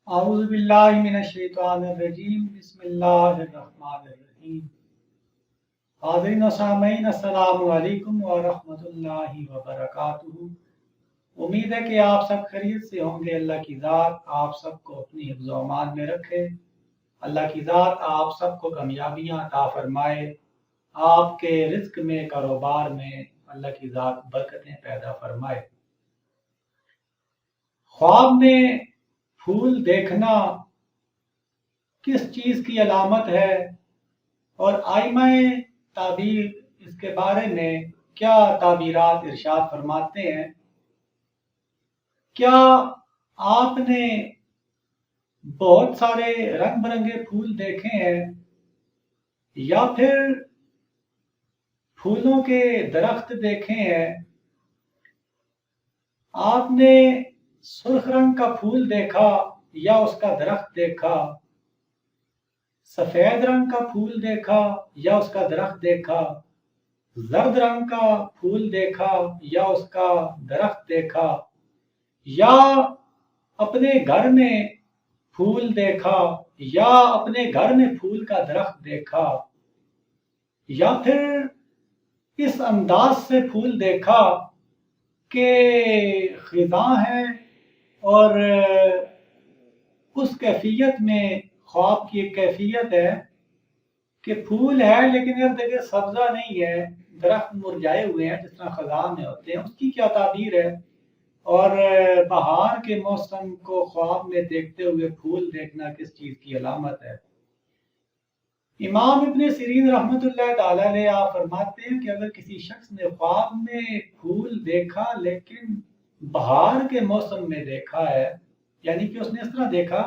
اعوذ باللہ من الشیطان الرجیم بسم اللہ الرحمن الرحیم۔ حاضرین و سامعین السلام علیکم ورحمۃ اللہ وبرکاتہ۔ امید ہے کہ آپ سب خیریت سے ہوں گے۔ اللہ کی ذات آپ سب کو اپنی حفظ و امان میں رکھے۔ اللہ کی ذات آپ سب کو کامیابیاں عطا فرمائے۔ آپ کے رزق میں، کاروبار میں اللہ کی ذات برکتیں پیدا فرمائے۔ خواب میں پھول دیکھنا کس چیز کی علامت ہے اور آئمہ تعبیر اس کے بارے میں کیا تعبیرات ارشاد فرماتے ہیں؟ کیا آپ نے بہت سارے رنگ برنگے پھول دیکھے ہیں یا پھر پھولوں کے درخت دیکھے ہیں؟ آپ نے سرخ رنگ کا پھول دیکھا یا اس کا درخت دیکھا؟ سفید رنگ کا پھول دیکھا یا اس کا درخت دیکھا؟ زرد رنگ کا پھول دیکھا یا اس کا درخت دیکھا؟ یا اپنے گھر میں پھول دیکھا یا اپنے گھر میں پھول کا درخت دیکھا؟ یا پھر اس انداز سے پھول دیکھا کہ خزاں ہے اور اس کیفیت میں خواب کی ایک کیفیت ہے کہ پھول ہے لیکن ارد گرد سبزہ نہیں ہے، درخت مرجھائے ہوئے ہیں جس طرح خزاں میں ہوتے ہیں، اس کی کیا تعبیر ہے؟ اور بہار کے موسم کو خواب میں دیکھتے ہوئے پھول دیکھنا کس چیز کی علامت ہے؟ امام ابن سیرین رحمۃ اللہ تعالی علیہ آپ فرماتے ہیں کہ اگر کسی شخص نے خواب میں پھول دیکھا لیکن بہار کے موسم میں دیکھا ہے، یعنی کہ اس نے اس طرح دیکھا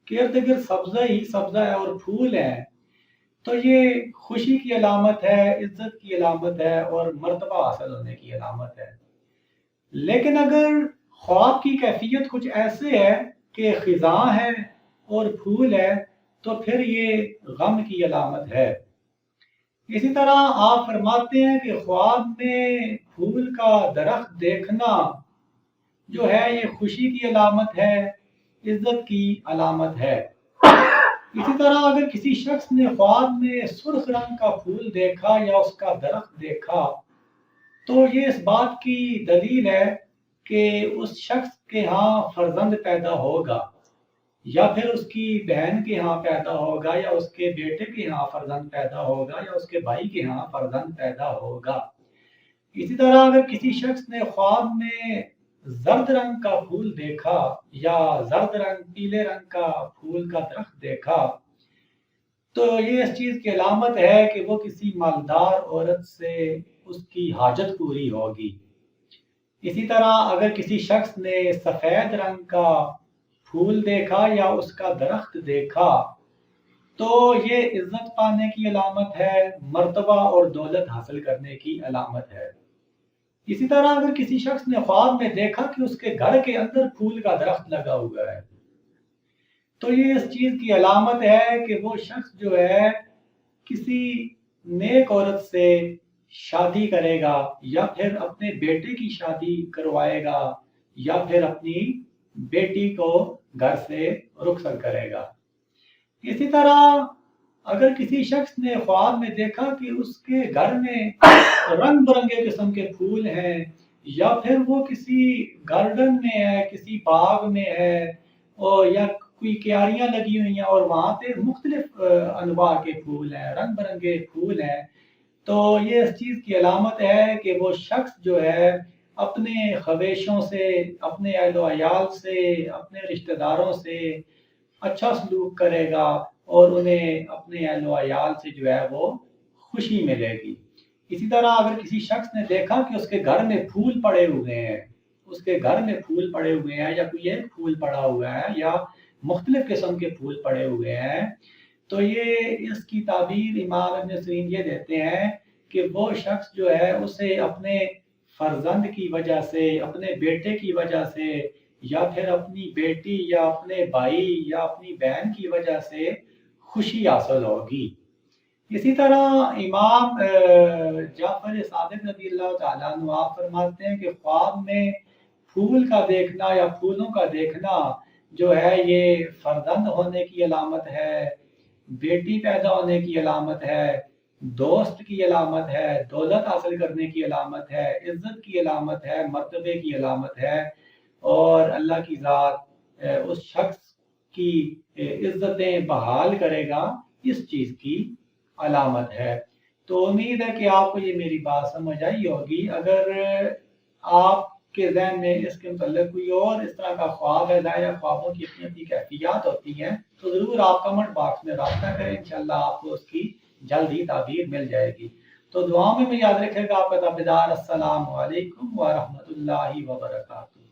کہ ارد گرد سبزہ ہی سبزہ ہے اور پھول ہیں، تو یہ خوشی کی علامت ہے، عزت کی علامت ہے اور مرتبہ حاصل ہونے کی علامت ہے۔ لیکن اگر خواب کی کیفیت کچھ ایسے ہے کہ خزاں ہے اور پھول ہے تو پھر یہ غم کی علامت ہے۔ اسی طرح آپ فرماتے ہیں کہ خواب میں پھول کا درخت دیکھنا جو ہے یہ خوشی کی علامت ہے، عزت کی علامت ہے۔ اسی طرح اگر کسی شخص نے خواب میں سرخ رنگ کا پھول دیکھا یا اس کا درخت دیکھا تو یہ اس بات کی دلیل ہے کہ اس شخص کے ہاں فرزند پیدا ہوگا، یا پھر اس کی بہن کے ہاں پیدا ہوگا، یا اس کے بیٹے کے ہاں فرزند پیدا ہوگا، یا اس کے بھائی کے ہاں فرزند پیدا ہوگا۔ اسی طرح اگر کسی شخص نے خواب میں زرد رنگ کا پھول دیکھا یا زرد رنگ پیلے رنگ کا پھول کا درخت دیکھا تو یہ اس چیز کی علامت ہے کہ وہ کسی مالدار عورت سے اس کی حاجت پوری ہوگی۔ اسی طرح اگر کسی شخص نے سفید رنگ کا پھول دیکھا یا اس کا درخت دیکھا تو یہ عزت پانے کی علامت ہے، مرتبہ اور دولت حاصل کرنے کی علامت ہے۔ اسی طرح اگر کسی شخص نے خواب میں دیکھا کہ اس کے گھر کے اندر پھول کا درخت لگا ہوا ہے تو یہ اس چیز کی علامت ہے کہ وہ شخص جو ہے کسی نیک عورت سے شادی کرے گا، یا پھر اپنے بیٹے کی شادی کروائے گا، یا پھر اپنی بیٹی کو گھر سے رخصت کرے گا۔ اسی طرح اگر کسی شخص نے خواب میں دیکھا کہ اس کے گھر میں رنگ برنگے قسم کے پھول ہیں، یا پھر وہ کسی گارڈن میں ہے، کسی باغ میں ہے، اور یا کوئی کیاریاں لگی ہوئی ہیں اور وہاں پہ مختلف انواع کے پھول ہیں، رنگ برنگے پھول ہیں، تو یہ اس چیز کی علامت ہے کہ وہ شخص جو ہے اپنے خویشوں سے، اپنے اہل و عیال سے، اپنے رشتہ داروں سے اچھا سلوک کرے گا اور انہیں اپنے اہل و عیال سے جو ہے وہ خوشی ملے گی۔ اسی طرح اگر کسی شخص نے دیکھا کہ اس کے گھر میں پھول پڑے ہوئے ہیں، اس کے گھر میں پھول پڑے ہوئے ہیں، یا کوئی ایک پھول پڑا ہوا ہے یا مختلف قسم کے پھول پڑے ہوئے ہیں، تو یہ اس کی تعبیر امام ابن سیرین یہ دیتے ہیں کہ وہ شخص جو ہے اسے اپنے فرزند کی وجہ سے، اپنے بیٹے کی وجہ سے، یا پھر اپنی بیٹی یا اپنے بھائی یا اپنی بہن کی وجہ سے خوشی حاصل ہوگی۔ اسی طرح امام جعفر صادق رضی اللہ تعالیٰ عنہ آپ فرماتے ہیں کہ خواب میں پھول کا دیکھنا یا پھولوں کا دیکھنا جو ہے یہ فرزند ہونے کی علامت ہے، بیٹی پیدا ہونے کی علامت ہے، دوست کی علامت ہے، دولت حاصل کرنے کی علامت ہے، عزت کی علامت ہے، مرتبے کی علامت ہے، اور اللہ کی ذات اس شخص کی عزتیں بحال کرے گا، اس چیز کی علامت ہے۔ تو امید ہے کہ آپ کو یہ میری بات سمجھ آئی ہوگی۔ اگر آپ کے ذہن میں اس کے متعلق کوئی اور اس طرح کا خواب ہے، ظاہر خوابوں کی اپنی اپنی کیفیات ہوتی ہیں، تو ضرور آپ کمنٹ باکس میں رابطہ کریں، انشاءاللہ آپ کو اس کی جلد ہی تعبیر مل جائے گی۔ تو دعاؤں میں یاد رکھے گا آپ کا تابعدار۔ السلام علیکم ورحمۃ اللہ وبرکاتہ۔